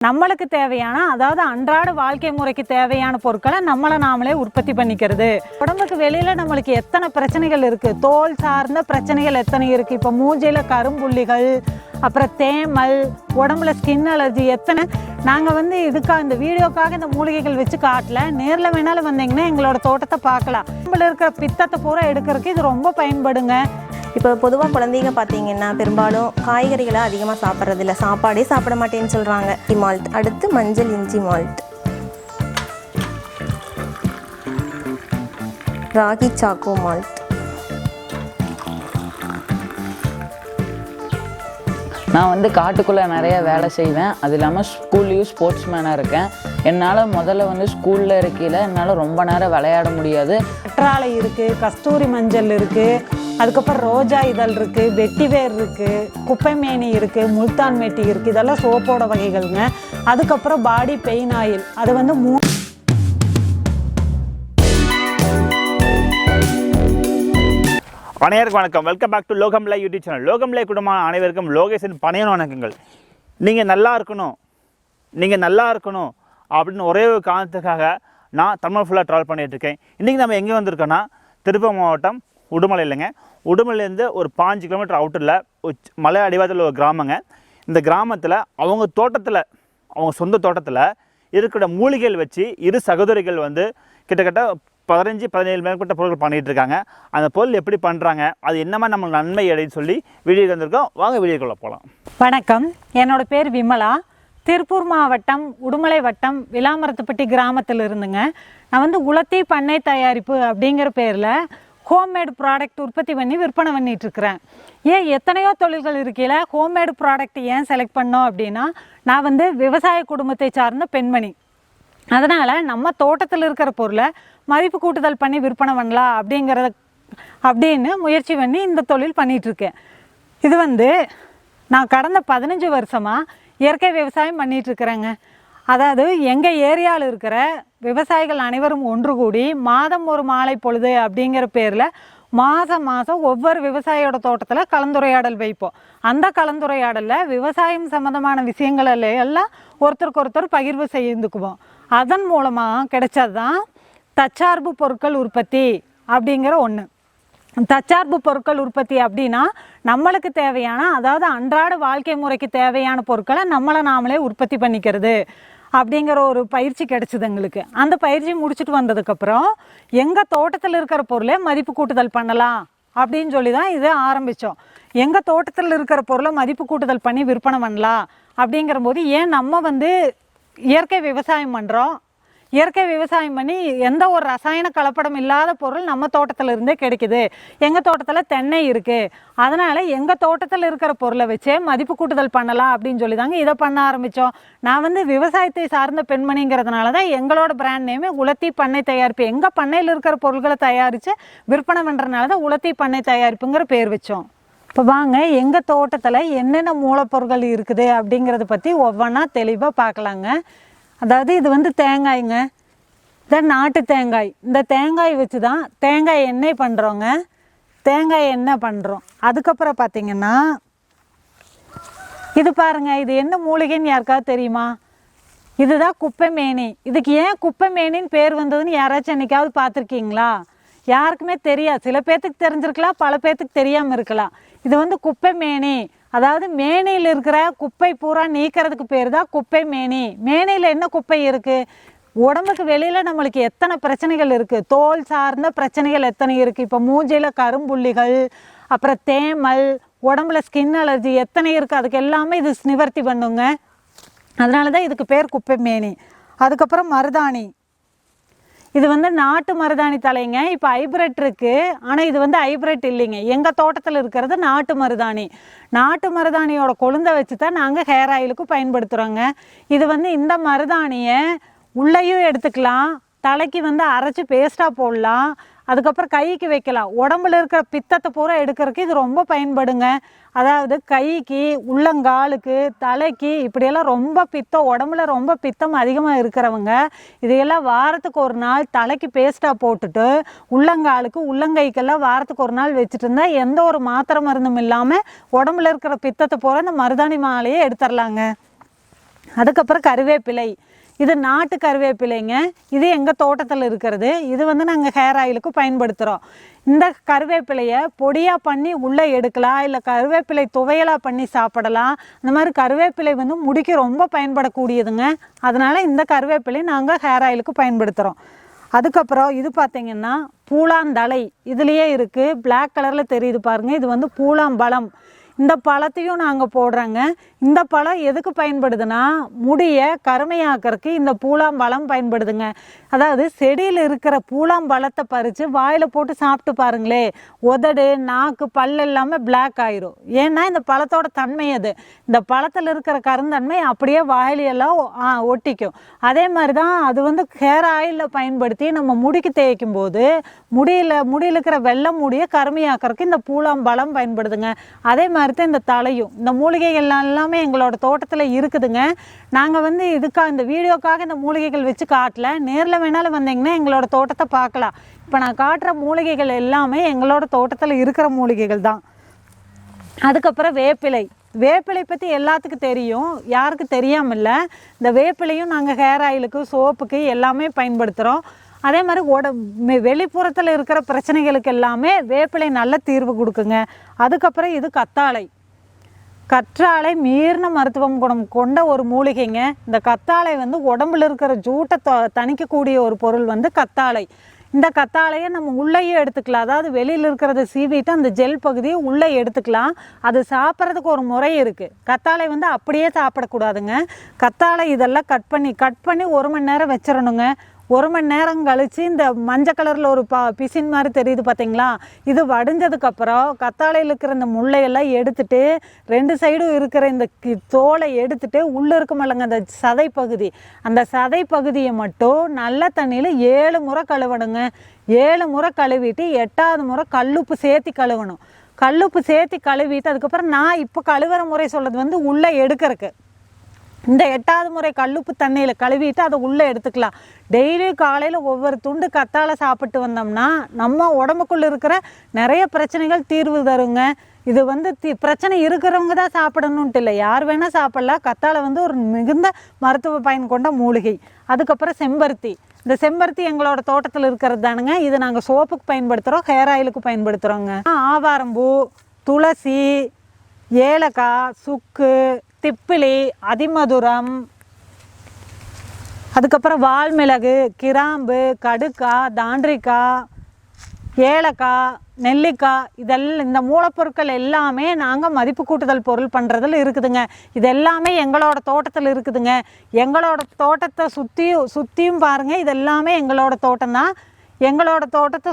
நம்மளுக்கு தேவையான அதாவது அன்றாட வாழ்க்கை முறைக்கு தேவையான பொருட்களை நம்மளை நாமளே உற்பத்தி பண்ணிக்கிறது. உடம்புக்கு வெளியில நம்மளுக்கு எத்தனை பிரச்சனைகள் இருக்கு, தோல் சார்ந்த பிரச்சனைகள் எத்தனை இருக்கு. இப்போ மூஞ்சில கரும்புள்ளிகள், அப்புறம் தேமல், உடம்புல ஸ்கின் அலர்ஜி எத்தனை. நாங்கள் இதுக்காக இந்த வீடியோக்காக இந்த மூலிகைகள் வச்சு காட்டல, நேரில் வேணாலும் வந்தீங்கன்னா எங்களோட தோட்டத்தை பார்க்கலாம். உடம்புல இருக்கிற பித்தத்தை பூரா எடுக்கிறதுக்கு இது ரொம்ப பயன்படுங்க. இப்போ பொதுவாக குழந்தைங்க பார்த்தீங்கன்னா பெரும்பாலும் காய்கறிகளை அதிகமாக சாப்பிட்றதில்ல, சாப்பாடே சாப்பிட மாட்டேன்னு சொல்கிறாங்க. மால்ட், அடுத்து மஞ்சள் இஞ்சி மால்ட், ராகி சாக்கோ மால்ட். நான் காட்டுக்குள்ளே நிறைய வேலை செய்வேன். அது இல்லாமல் ஸ்கூல்லையும் ஸ்போர்ட்ஸ் மேனாக இருக்கேன். என்னால் முதல்ல ஸ்கூலில் இருக்கையில் என்னால் ரொம்ப நேரம் விளையாட முடியாது. கற்றாழை இருக்குது, கஸ்தூரி மஞ்சள் இருக்குது, அதுக்கப்புறம் ரோஜா இதழ் இருக்குது, வெட்டிவேர் இருக்குது, குப்பை மேனி இருக்குது, முல்தான் மேட்டி இருக்குது. இதெல்லாம் சோப்போட வகைகள்ங்க. அதுக்கப்புறம் பாடி பெயின் ஆயில், அது அனைவருக்கும் வணக்கம். வெல்கம் பேக் டு லோகம்லை யூடியூப் சேனல். லோகம்லை குடும்பமான அனைவருக்கும் லோகேஷன் பணியான வணக்கங்கள். நீங்கள் நல்லா இருக்கணும் அப்படின்னு ஒரே ஒரு காரணத்துக்காக நான் தமிழ் ஃபுல்லாக ட்ராவல் பண்ணிகிட்ருக்கேன். இன்றைக்கி நம்ம எங்கே வந்திருக்கோன்னா திருப்பூர் மாவட்டம் உடுமலை இல்லைங்க. உடுமலையிலேருந்து ஒரு 5 கிலோமீட்டர் அவுட்டரில் மலை அடிவாரத்தில் ஒரு கிராமங்க. இந்த கிராமத்தில் அவங்க சொந்த தோட்டத்தில் இருக்கிற மூலிகைகள் வச்சு இரு சகோதரிகள் கிட்டத்தட்ட 15-17 மேற்பட்ட பொருட்கள் பண்ணிகிட்டு இருக்காங்க. அந்த பொருள் எப்படி பண்ணுறாங்க, அது என்னமா நம்மளுக்கு நன்மை அப்படின்னு சொல்லி வீடியோ வந்திருக்கோம். வாங்க வீடியோக்குள்ளே போகலாம். வணக்கம், என்னோட பேர் விமலா. திருப்பூர் மாவட்டம் உடுமலை வட்டம் விளாமரத்துப்பட்டி கிராமத்தில் இருந்துங்க. நான் உலத்தி பண்ணை தயாரிப்பு அப்படிங்கிற பேரில் ஹோம்மேடு ப்ராடக்ட் உற்பத்தி பண்ணி விற்பனை பண்ணிகிட்ருக்கிறேன். எத்தனையோ தொழில்கள் இருக்கையில் ஹோம்மேடு ப்ராடக்ட் ஏன் செலக்ட் பண்ணோம் அப்படின்னா, நான் விவசாய குடும்பத்தை சார்ந்த பெண்மணி. அதனால் நம்ம தோட்டத்தில் இருக்கிற பொருளை மதிப்பு கூட்டுதல் பண்ணி விற்பனை பண்ணலாம் அப்படின்னு முயற்சி பண்ணி இந்த தொழில் பண்ணிகிட்ருக்கேன். இது நான் கடந்த 15 வருஷமாக இயற்கை விவசாயம் பண்ணிகிட்ருக்கிறேங்க. அதாவது எங்கள் ஏரியாவில் இருக்கிற விவசாயிகள் அனைவரும் ஒன்று கூடி மாதம் ஒரு மாலை பொழுது அப்படிங்கிற பேரில் மாதம் ஒவ்வொரு விவசாயியோட தோட்டத்தில் கலந்துரையாடல் வைப்போம். அந்த கலந்துரையாடலில் விவசாயம் சம்மந்தமான விஷயங்கள் எல்லாம் ஒருத்தருக்கு ஒருத்தர் பகிர்வு செய்துக்குவோம். அதன் மூலமாக கிடைச்சது தான் தற்சார்பு பொருட்கள் உற்பத்தி அப்படிங்கிற ஒன்று. தற்சார்பு பொருட்கள் உற்பத்தி அப்படின்னா நம்மளுக்கு தேவையான அதாவது அன்றாட வாழ்க்கை முறைக்கு தேவையான பொருட்களை நம்மளை நாமளே உற்பத்தி பண்ணிக்கிறது அப்படிங்கிற ஒரு பயிற்சி கிடைச்சிது எங்களுக்கு. அந்த பயிற்சி முடிச்சுட்டு வந்ததுக்கப்புறம் எங்கள் தோட்டத்தில் இருக்கிற பொருளை மதிப்பு கூட்டுதல் பண்ணலாம் அப்படின்னு சொல்லி தான் இதை ஆரம்பித்தோம். எங்கள் தோட்டத்தில் இருக்கிற பொருளை மதிப்பு கூட்டுதல் பண்ணி விற்பனை பண்ணலாம் அப்படிங்கிற போது ஏன் நம்ம இயற்கை விவசாயம் பண்ணுறோம், இயற்கை விவசாயம் பண்ணி எந்த ஒரு ரசாயன கலப்படம் இல்லாத பொருள் நம்ம தோட்டத்தில் இருந்தே கிடைக்குது. எங்கள் தோட்டத்தில் தென்னை இருக்குது, அதனால் எங்கள் தோட்டத்தில் இருக்கிற பொருளை வச்சே மதிப்பு கூட்டுதல் பண்ணலாம் அப்படின்னு சொல்லி தாங்க இதை பண்ண ஆரம்பித்தோம். நான் விவசாயத்தை சார்ந்த பெண்மணிங்கிறதுனால தான் எங்களோட பிராண்ட் நேமே உலத்தி பண்ணை தயாரிப்பு. எங்கள் பண்ணையில் இருக்கிற பொருட்களை தயாரித்து விற்பனை பண்ணுறதுனால தான் உலத்தி பண்ணை தயாரிப்புங்கிற பேர் வச்சோம். இப்போ வாங்க எங்கள் தோட்டத்தில் என்னென்ன மூலப்பொருட்கள் இருக்குது அப்படிங்கிறத பற்றி ஒவ்வொன்றா தெளிவாக பார்க்கலாங்க. அதாவது இது தேங்காய்ங்க, இதான் நாட்டு தேங்காய். இந்த தேங்காய் வச்சு தான் தேங்காய் எண்ணெய் பண்ணுறோங்க. தேங்காய் எண்ணெய் பண்ணுறோம். அதுக்கப்புறம் பார்த்திங்கன்னா இது பாருங்கள், இது என்ன மூலிகைன்னு யாருக்காவது தெரியுமா? இதுதான் குப்பை மேனி. இதுக்கு ஏன் குப்பை மேனின்னு பேர் வந்ததுன்னு யாராச்சும் என்னைக்காவது பார்த்துருக்கீங்களா? யாருக்குமே தெரியாது. சில பேர்த்துக்கு தெரிஞ்சிருக்கலாம், பல பேர்த்துக்கு தெரியாமல் இருக்கலாம். இது குப்பை மேனி, அதாவது மேனியில் இருக்கிற குப்பை பூரா நீக்கிறதுக்கு பேர் தான் குப்பை மேனி. மேனியில் என்ன குப்பை இருக்குது, உடம்புக்கு வெளியில் நம்மளுக்கு எத்தனை பிரச்சனைகள் இருக்குது, தோல் சார்ந்த பிரச்சனைகள் எத்தனை இருக்குது. இப்போ மூஞ்சில கரும்புள்ளிகள், அப்புறம் தேமல், உடம்புல ஸ்கின் அலர்ஜி எத்தனை இருக்குது, அதுக்கு எல்லாமே இது நிவர்த்தி பண்ணுங்க. அதனால தான் இதுக்கு பேர் குப்பை மேனி. அதுக்கப்புறம் மருதாணி. இது நாட்டு மருதாணி தலைங்க. இப்போ ஹைப்ரிட் இருக்குது, ஆனால் இது ஹைப்ரிட் இல்லைங்க. எங்கள் தோட்டத்தில் இருக்கிறது நாட்டு மருதாணி. நாட்டு மருதாணியோட கொழுந்தை வச்சு தான் நாங்கள் ஹேர் ஆயிலுக்கு பயன்படுத்துகிறோங்க. இது இந்த மருதாணியை உள்ளேயும் எடுத்துக்கலாம், தலைக்கு அரைச்சி பேஸ்ட்டாக போடலாம், அதுக்கப்புறம் கைக்கு வைக்கலாம். உடம்புல இருக்கிற பித்தத்தை பூரா எடுக்கிறதுக்கு இது ரொம்ப பயன்படுங்க. அதாவது கைக்கு, உள்ளங்காலுக்கு, தலைக்கு இப்படியெல்லாம் ரொம்ப பித்தம், உடம்புல ரொம்ப பித்தம் அதிகமாக இருக்கிறவங்க இதையெல்லாம் வாரத்துக்கு ஒரு நாள் தலைக்கு பேஸ்ட்டாக போட்டுட்டு உள்ளங்காலுக்கு உள்ளங்கைக்கெல்லாம் வாரத்துக்கு ஒரு நாள் வச்சுட்டு இருந்தால் எந்த ஒரு மாத்திரை மருந்தும் இல்லாமல் உடம்புல இருக்கிற பித்தத்தை பூரா இந்த மருதாணி மாலையே எடுத்துடலாங்க. அதுக்கப்புறம் கருவேப்பிலை, இது நாட்டு கருவேப்பிலைங்க. இது எங்கள் தோட்டத்தில் இருக்கிறது. இது வந்து நாங்கள் ஹேர் ஆயிலுக்கு பயன்படுத்துகிறோம். இந்த கருவேப்பிலையை பொடியாக பண்ணி உள்ளே எடுக்கலாம், இல்லை கருவேப்பிலை துவையலாக பண்ணி சாப்பிடலாம். இந்த மாதிரி கருவேப்பிலை வந்து முடிக்கு ரொம்ப பயன்படக்கூடியதுங்க. அதனால் இந்த கருவேப்பிலை நாங்கள் ஹேர் ஆயிலுக்கு பயன்படுத்துகிறோம். அதுக்கப்புறம் இது பார்த்திங்கன்னா பூலாந்தலை, இதுலேயே இருக்குது, பிளாக் கலரில் தெரியுது பாருங்கள். இது வந்து பூலாம்பழம். இந்த பழத்தையும் நாங்கள் போடுறோங்க. இந்த பழம் எதுக்கு பயன்படுதுன்னா முடியை கருமையாக்கிறதுக்கு இந்த பூலாம்பழம் பயன்படுதுங்க. அதாவது செடியில் இருக்கிற பூலாம்பழத்தை பறித்து வாயில் போட்டு சாப்பிட்டு பாருங்களே, உதடு நாக்கு பல் எல்லாமே பிளாக் ஆயிரும். ஏன்னா இந்த பழத்தோட தன்மை அது. இந்த பழத்தில் இருக்கிற கருந்தன்மை அப்படியே வாயிலெல்லாம் ஒட்டிக்கும். அதே மாதிரி தான் அது வந்து ஹேர் ஆயிலில் பயன்படுத்தி நம்ம முடிக்கு தேய்க்கும் போது முடியில் இருக்கிற வெள்ளை முடியை கருமையாக்கிறதுக்கு இந்த பூலாம்பழம் பயன்படுதுங்க. அதே மாதிரி தான் இந்த தலையும். இந்த மூலிகைகள் எல்லாமே எங்களோட தோட்டத்தில் இருக்குதுங்க. நாங்கள் வந்து இந்த வீடியோக்காக இந்த மூலிகைகள் வச்சு காட்டல. நேரில் வேணாலும் வந்தீங்கன்னா எங்களோட தோட்டத்தை பார்க்கலாம். இப்போ நான் காட்டுற மூலிகைகள் எல்லாமே எங்களோட தோட்டத்தில் இருக்கிற மூலிகைகள் தான். அதுக்கப்புறம் வேப்பிலை பற்றி எல்லாத்துக்கும் தெரியும், யாருக்கு தெரியாமல்ல. இந்த வேப்பிலையும் நாங்கள் ஹேர் ஆயிலுக்கு கசோப்புக்கு எல்லாமே பயன்படுத்துகிறோம். அதே மாதிரி வெளிப்புறத்தில் இருக்கிற பிரச்சனைகளுக்கு எல்லாமே வேப்பிலை நல்ல தீர்வு கொடுக்குங்க. அதுக்கப்புறம் இது கற்றாழை மீறின மருத்துவம் குணம் கொண்ட ஒரு மூலிகைங்க. இந்த கத்தாழை வந்து உடம்புல இருக்கிற ஜூட்டை தணிக்கக்கூடிய ஒரு பொருள் வந்து கத்தாழை. இந்த கத்தாழையை நம்ம உள்ளேயே எடுத்துக்கலாம். அதாவது வெளியில் இருக்கிறத சீவிட்டு அந்த ஜெல் பகுதியை உள்ளே எடுத்துக்கலாம். அது சாப்பிட்றதுக்கு ஒரு முறை இருக்குது. கத்தாழை வந்து அப்படியே சாப்பிடக்கூடாதுங்க. கத்தாழை இதெல்லாம் கட் பண்ணி 1 மணி நேரம் வச்சிடணுங்க. 1 மணி நேரம் கழித்து இந்த மஞ்சள் கலரில் ஒரு பிசின் மாதிரி தெரியுது பார்த்தீங்களா, இது வடிஞ்சதுக்கப்புறம் கத்தாழையில் இருக்கிற இந்த முள்ளையெல்லாம் எடுத்துட்டு 2 சைடும் இருக்கிற இந்த தோலை எடுத்துட்டு உள்ளே இருக்குமில்லங்க அந்த சதைப்பகுதி, அந்த சதைப்பகுதியை மட்டும் நல்ல தண்ணியில் 7 முறை கழுவணுங்க. 7 முறை கழுவிட்டு 8ஆவது முறை கல்லுப்பு சேர்த்து கழுவணும். கல்லுப்பு சேர்த்து கழுவிட்டு அதுக்கப்புறம் நான் இப்போ கழுவுற முறை சொல்கிறது வந்து உள்ளே எடுக்கிறதுக்கு. இந்த 8ஆவது முறை கல்லுப்பு தண்ணியில் கழுவிட்டு அதை உள்ளே எடுத்துக்கலாம். டெய்லி காலையில் ஒவ்வொரு துண்டு கத்தாழை சாப்பிட்டு வந்தோம்னா நம்ம உடம்புக்குள்ளே இருக்கிற நிறைய பிரச்சனைகள் தீர்வு தருங்க. இது வந்து பிரச்சனை இருக்கிறவங்க தான் சாப்பிடணுன்ட்டு இல்லை, யார் வேணால் சாப்பிடலாம். கத்தாழை வந்து ஒரு மிகுந்த மருத்துவ பயன் கொண்ட மூலிகை. அதுக்கப்புறம் இந்த செம்பருத்தி எங்களோட தோட்டத்தில் இருக்கிறது தானுங்க. இது நாங்கள் சோப்புக்கு பயன்படுத்துகிறோம், ஹேர் ஆயிலுக்கு பயன்படுத்துகிறோங்க. ஆவாரம்பூ, துளசி, ஏலக்காய், சுக்கு, திப்பிலி, அதிமதுரம், அதுக்கப்புறம் வால்மிளகு, கிராம்பு, கடுக்காய், தாண்டிக்காய், ஏலக்காய், நெல்லிக்காய், இதெல்லாம் இந்த மூலப்பொருட்கள் எல்லாமே நாங்கள் மதிப்பு கூட்டுதல் பொருள் பண்ணுறதுல இருக்குதுங்க. இது எல்லாமே எங்களோட தோட்டத்தில் இருக்குதுங்க. எங்களோட தோட்டத்தை சுற்றியும் பாருங்கள், இது எல்லாமே எங்களோட தோட்டம்தான். எங்களோட தோட்டத்தை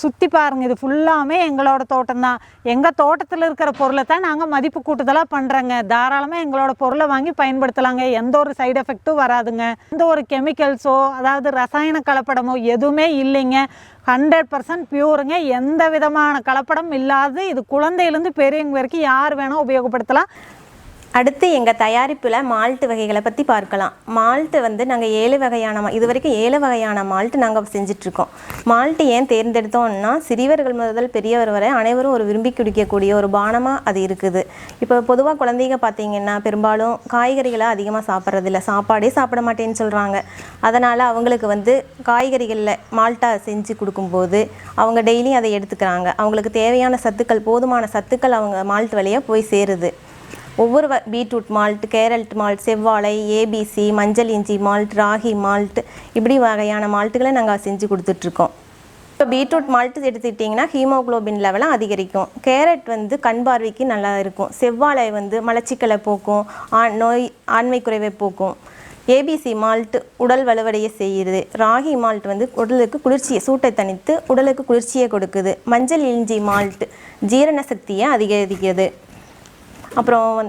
சுற்றி பாருங்கள், இது ஃபுல்லாமே எங்களோட தோட்டம்தான். எங்கள் தோட்டத்தில் இருக்கிற பொருளை தான் நாங்கள் மதிப்பு கூட்டுதலாக பண்ணுறோங்க. தாராளமாக எங்களோட பொருளை வாங்கி பயன்படுத்தலாங்க. எந்த ஒரு சைடு எஃபெக்ட்டும் வராதுங்க. எந்த ஒரு கெமிக்கல்ஸோ அதாவது ரசாயன கலப்படமோ எதுவுமே இல்லைங்க. 100% பியூருங்க. எந்த விதமான கலப்படம் இல்லாது இது குழந்தையிலேருந்து பெரியவங்க வரைக்கும் யார் வேணால் உபயோகப்படுத்தலாம். அடுத்து எங்கள் தயாரிப்பில் மால்ட்டு வகைகளை பற்றி பார்க்கலாம். மால்ட்டு வந்து நாங்கள் 7 வகையான இது வரைக்கும் 7 வகையான மால்ட்டு நாங்கள் செஞ்சிட்ருக்கோம். மால்ட்டு ஏன் தேர்ந்தெடுத்தோம்னா சிறியவர்கள் முதல் பெரியவர் வரை அனைவரும் ஒரு விரும்பி குடிக்கக்கூடிய ஒரு பானமாக அது இருக்குது. இப்போ பொதுவாக குழந்தைங்க பார்த்திங்கன்னா பெரும்பாலும் காய்கறிகளை அதிகமாக சாப்பிட்றதில்ல, சாப்பாடே சாப்பிட மாட்டேன்னு சொல்கிறாங்க. அதனால் அவங்களுக்கு வந்து காய்கறிகளில் மால்ட்டாக செஞ்சு கொடுக்கும்போது அவங்க டெய்லியும் அதை எடுத்துக்கிறாங்க. அவங்களுக்கு தேவையான சத்துக்கள், போதுமான சத்துக்கள் அவங்க மால்ட் வழியாக போய் சேருது. ஒவ்வொரு பீட்ரூட் மால்ட், கேரட் மால்ட், செவ்வாழை, ஏபிசி, மஞ்சள் இஞ்சி மால்ட், ராகி மால்ட், இப்படி வகையான மால்ட்டுகளை நாங்கள் செஞ்சு கொடுத்துட்ருக்கோம். இப்போ பீட்ரூட் மால்ட்டு எடுத்துக்கிட்டிங்கன்னா ஹீமோக்ளோபின் லெவலை அதிகரிக்கும். கேரட் வந்து கண் பார்வைக்கு நல்லா இருக்கும். செவ்வாழை வந்து மலச்சிக்கலை போக்கும், ஆண்மை குறைவை போக்கும். ஏபிசி மால்ட் உடல் வலுவடைய செய்யுது. ராகி மால்ட் வந்து உடலுக்கு குளிர்ச்சியை, சூட்டை தணித்து உடலுக்கு குளிர்ச்சியை கொடுக்குது. மஞ்சள் இஞ்சி மால்ட் ஜீரண சக்தியை அதிகரிக்கிறது. அப்புறம்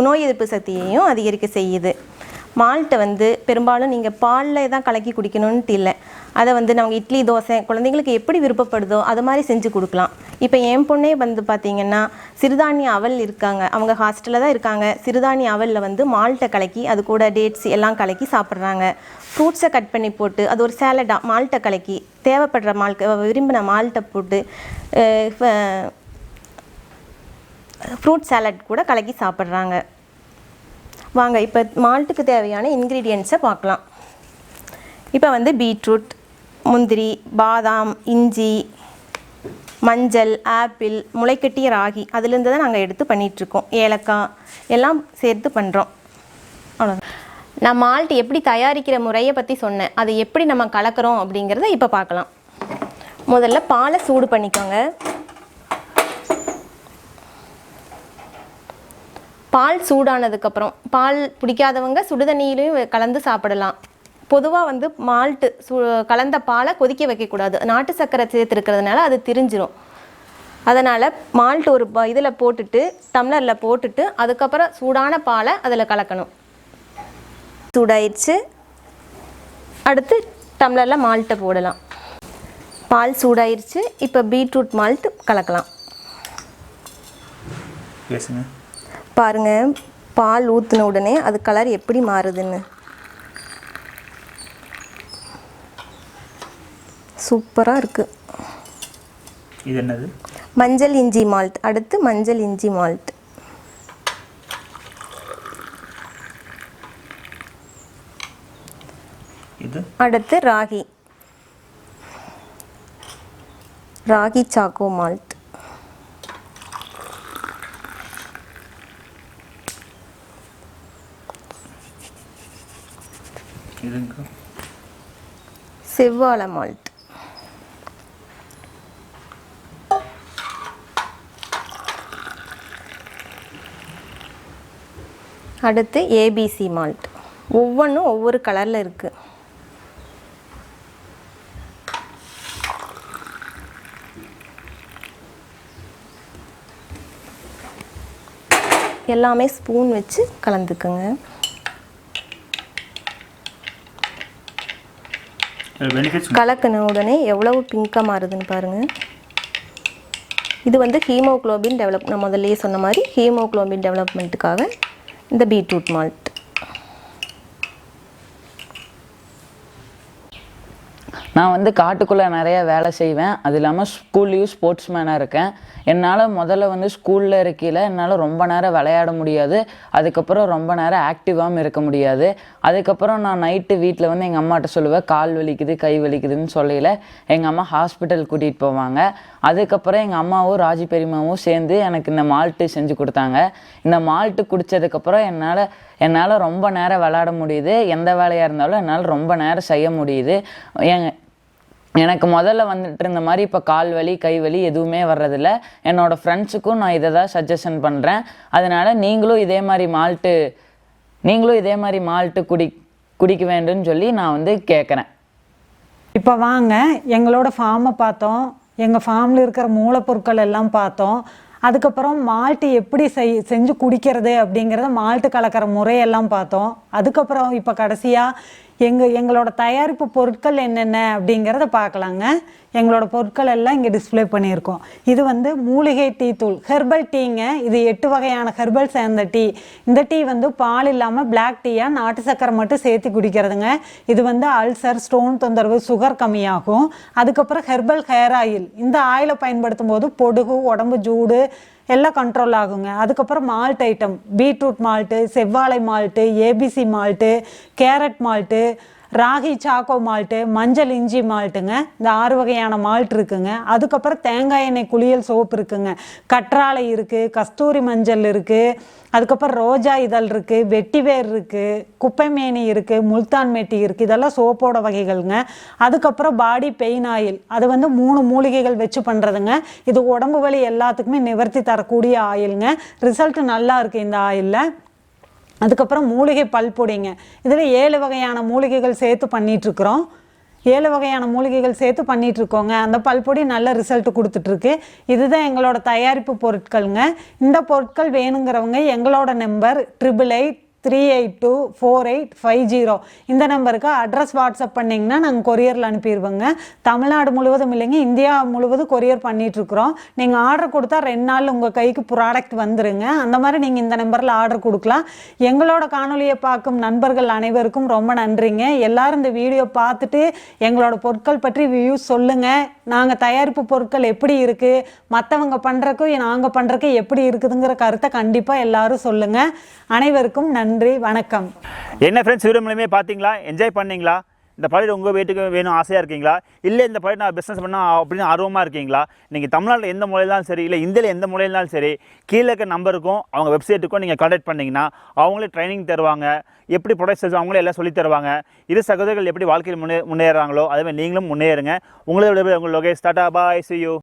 நோய் எதிர்ப்பு சக்தியையும் அதிகரிக்க செய்யுது. மால்ட்டை வந்து பெரும்பாலும் நீங்கள் பாலில் தான் கலக்கி குடிக்கணுன்ட்டு இல்லை. அதை வந்து நாங்கள் இட்லி, தோசை குழந்தைங்களுக்கு எப்படி விருப்பப்படுதோ அது மாதிரி செஞ்சு கொடுக்கலாம். இப்போ என் பொண்ணே வந்து பார்த்திங்கன்னா சிறுதானிய அவல் இருக்காங்க, அவங்க ஹாஸ்டலில் தான் இருக்காங்க. சிறுதானிய அவலில் வந்து மால்ட்டை கலக்கி அது கூட டேட்ஸ் எல்லாம் கலக்கி சாப்பிட்றாங்க. ஃப்ரூட்ஸை கட் பண்ணி போட்டு அது ஒரு சேலடாக மால்ட்டை கலக்கி தேவைப்படுற விரும்பின மால்ட்டை போட்டு ஃப்ரூட் சாலட் கூட கலக்கி சாப்பிட்றாங்க. வாங்க இப்போ மால்ட்டுக்கு தேவையான இன்க்ரீடியன்ட்ஸை பார்க்கலாம். இப்போ வந்து பீட்ரூட், முந்திரி, பாதாம், இஞ்சி, மஞ்சள், ஆப்பிள், முளைக்கட்டிய ராகி அதுலேருந்து தான் நாங்கள் எடுத்து பண்ணிகிட்ருக்கோம். ஏலக்காய் எல்லாம் சேர்த்து பண்ணுறோம். அவ்வளோதான். நான் மால்ட் எப்படி தயாரிக்கிற முறையை பற்றி சொன்னேன். அதை எப்படி நம்ம கலக்கிறோம் அப்படிங்கிறத இப்போ பார்க்கலாம். முதல்ல பாலை சூடு பண்ணிக்கோங்க. பால் சூடானதுக்கப்புறம், பால் பிடிக்காதவங்க சுடுதண்ணியிலையும் கலந்து சாப்பிடலாம். பொதுவாக வந்து மால்ட்டு கலந்த பாலை கொதிக்க வைக்கக்கூடாது. நாட்டு சர்க்கரை சேர்த்துருக்கிறதுனால அது திரிஞ்சிரும். அதனால் மால்ட் ஒரு இதில் போட்டுட்டு, டம்ளரில் போட்டுட்டு, அதுக்கப்புறம் சூடான பாலை அதில் கலக்கணும். சூடாயிடுச்சு. அடுத்து டம்ளரில் மால்ட்டை போடலாம். பால் சூடாயிருச்சு. இப்போ பீட்ரூட் மால்ட் கலக்கலாம். பாருங்கள், பால் ஊற்றின உடனே அது கலர் எப்படி மாறுதுன்னு. சூப்பராக இருக்குது. இது என்னது? மஞ்சள் இஞ்சி மால்ட். அடுத்து மஞ்சள் இஞ்சி மால்ட். இது அடுத்து ராகி சாக்கோ மால்ட். செவ்வாழை மால்ட். அடுத்து ஏபிசி மால்ட். ஒவ்வொன்றும் ஒவ்வொரு கலரில் இருக்குது. எல்லாமே ஸ்பூன் வச்சு கலந்துக்குங்க. கலக்கின உடனே எவ்வளவு பிங்காக மாறுதுன்னு பாருங்கள். இது வந்து ஹீமோகுளோபின் டெவலப், நான் முதல்லையே சொன்ன மாதிரி ஹீமோகுளோபின் டெவலப்மெண்ட்டுக்காக இந்த பீட்ரூட் மால்ட். நான் வந்து காட்டுக்குள்ளே நிறைய வேலை செய்வேன். அது இல்லாமல் ஸ்கூல்லேயும் ஸ்போர்ட்ஸ் மேனாக இருக்கேன். என்னால் முதல்ல வந்து ஸ்கூலில் இருக்கையில் என்னால் ரொம்ப நேரம் விளையாட முடியாது. அதுக்கப்புறம் ரொம்ப நேரம் ஆக்டிவாகவும் இருக்க முடியாது. அதுக்கப்புறம் நான் நைட்டு வீட்டில் வந்து எங்கள் அம்மாட்ட சொல்லுவேன், கால் வலிக்குது, கை வலிக்குதுன்னு சொல்லையில் எங்கள் அம்மா ஹாஸ்பிட்டல் கூட்டிகிட்டு போவாங்க. அதுக்கப்புறம் எங்கள் அம்மாவும் ராஜி பெரியம்மாவும் சேர்ந்து எனக்கு இந்த மால்ட்டு செஞ்சு கொடுத்தாங்க. இந்த மால்ட்டு குடித்ததுக்கப்புறம் என்னால் ரொம்ப நேரம் விளையாட முடியுது. எந்த வேலையாக இருந்தாலும் என்னால் ரொம்ப நேரம் செய்ய முடியுது. எனக்கு முதல்ல வந்துட்டு இருந்த மாதிரி இப்போ கால் வலி, கை வலி எதுவுமே வர்றதில்ல. என்னோடய ஃப்ரெண்ட்ஸுக்கும் நான் இதை தான் சஜஷன் பண்ணுறேன். அதனால் நீங்களும் இதே மாதிரி மால்ட்டு குடிக்க வேண்டும்னு சொல்லி நான் வந்து கேட்குறேன். இப்போ வாங்க, எங்களோட ஃபார்மை பார்த்தோம். எங்கள் ஃபார்மில் இருக்கிற மூலப்பொருட்கள் எல்லாம் பார்த்தோம். அதுக்கப்புறம் மால்ட்டு எப்படி செஞ்சு குடிக்கிறது அப்படிங்கிறத, மால்ட்டு கலக்கிற முறையெல்லாம் பார்த்தோம். அதுக்கப்புறம் இப்போ கடைசியாக எங்களோட தயாரிப்பு பொருட்கள் என்னென்ன அப்படிங்கிறத பார்க்கலாங்க. எங்களோட பொருட்கள் எல்லாம் இங்கே டிஸ்பிளே பண்ணியிருக்கோம். இது வந்து மூலிகை டீ தூள், ஹெர்பல் டீங்க. இது 8 வகையான ஹெர்பல் சேர்ந்த டீ. இந்த டீ வந்து பால் இல்லாமல் பிளாக் டீயாக நாட்டு சக்கரை மட்டும் சேர்த்து குடிக்கிறதுங்க. இது வந்து அல்சர், ஸ்டோன் தொந்தரவு, சுகர் கம்மியாகும். அதுக்கப்புறம் ஹெர்பல் ஹேர் ஆயில். இந்த ஆயிலை பயன்படுத்தும் போது பொடுகு, உடம்பு சூடு எல்லாம் கண்ட்ரோல் ஆகுங்க. அதுக்கப்புறம் மால்ட் ஐட்டம், பீட்ரூட் மால்ட்டு, செவ்வாழை malt, ABC malt, carrot malt, ragi choco malt, மஞ்சள் இஞ்சி மால்ட்டுங்க. இந்த 6 வகையான மால்ட் இருக்குங்க. அதுக்கப்புறம் தேங்காய் எண்ணெய் குளியல் சோப்பு இருக்குங்க. கற்றாழை இருக்குது, கஸ்தூரி மஞ்சள் இருக்குது, அதுக்கப்புறம் ரோஜா இதழ் இருக்குது, வெட்டிவேர் இருக்குது, குப்பைமேனி இருக்குது, முல்தான் மெட்டி இருக்குது. இதெல்லாம் சோப்போட வகைகள்ங்க. அதுக்கப்புறம் பாடி பெயின் ஆயில், அது வந்து 3 மூலிகைகள் வச்சு பண்ணுறதுங்க. இது உடம்பு வலி எல்லாத்துக்குமே நிவர்த்தி தரக்கூடிய ஆயிலுங்க. ரிசல்ட் நல்லா இருக்குது இந்த ஆயிலில். அதுக்கப்புறம் மூலிகை பல்பொடிங்க. இதில் 7 வகையான மூலிகைகள் சேர்த்து பண்ணிகிட்ருக்குறோம். 7 வகையான மூலிகைகள் சேர்த்து பண்ணிகிட்ருக்கோங்க. அந்த பல்பொடி நல்ல ரிசல்ட் கொடுத்துட்ருக்கு. இதுதான் எங்களோட தயாரிப்பு பொருட்களுங்க. இந்த பொருட்கள் வேணுங்கிறவங்க எங்களோட நம்பர் 8883824850 இந்த நம்பருக்கு அட்ரஸ் வாட்ஸ்அப் பண்ணிங்கன்னா நாங்கள் கொரியரில் அனுப்பிடுவோங்க. தமிழ்நாடு முழுவதும் இல்லைங்க, இந்தியா முழுவதும் கொரியர் பண்ணிகிட்ருக்குறோம். நீங்கள் ஆர்டர் கொடுத்தா 2 நாள் உங்கள் கைக்கு ப்ராடக்ட் வந்துருங்க. அந்த மாதிரி நீங்கள் இந்த நம்பரில் ஆர்டர் கொடுக்கலாம். எங்களோட காணொலியை பார்க்கும் நண்பர்கள் அனைவருக்கும் ரொம்ப நன்றிங்க. எல்லோரும் இந்த வீடியோ பார்த்துட்டு எங்களோட பொருட்கள் பற்றி வியூஸ் சொல்லுங்கள். நாங்கள் தயாரிப்பு பொருட்கள் எப்படி இருக்குது, மற்றவங்க பண்ணுறக்கும் நாங்கள் பண்ணுறக்கு எப்படி இருக்குதுங்கிற கருத்தை கண்டிப்பாக எல்லோரும் சொல்லுங்கள். அனைவருக்கும் நன்றி. நன்றி, வணக்கம். என்ன ஃப்ரெண்ட்ஸ், வீடியோ மூலமே பார்த்தீங்களா, என்ஜாய் பண்ணீங்களா? இந்த ப்ராடக்ட் உங்கள் வீட்டுக்கு வேணும் ஆசையாக இருக்கீங்களா? இல்லை இந்த ப்ராடக்ட் நான் பிஸ்னஸ் பண்ணால் அப்படின்னு ஆர்வமாக இருக்கீங்களா? நீங்கள் தமிழ்நாட்டில் எந்த மூலையிலும் சரி, இல்லை இந்தியாவில் எந்த மூலையிலும் சரி, கீழே இருக்க நம்பருக்கும் அவங்க வெப்சைட்டுக்கும் நீங்கள் கான்டாக்ட் பண்ணிங்கன்னா அவங்களே ட்ரைனிங் தருவாங்க. எப்படி ப்ராடக்ட்ஸ் அவங்களே எல்லாம் சொல்லி தருவாங்க. இரு சகோதரர்கள் எப்படி வாழ்க்கையில் முன்னேறாங்களோ அதேமாதிரி நீங்களும் முன்னேறுங்க. உங்களோட உங்கள் லோகேஷ், டாடா, பாய், see you.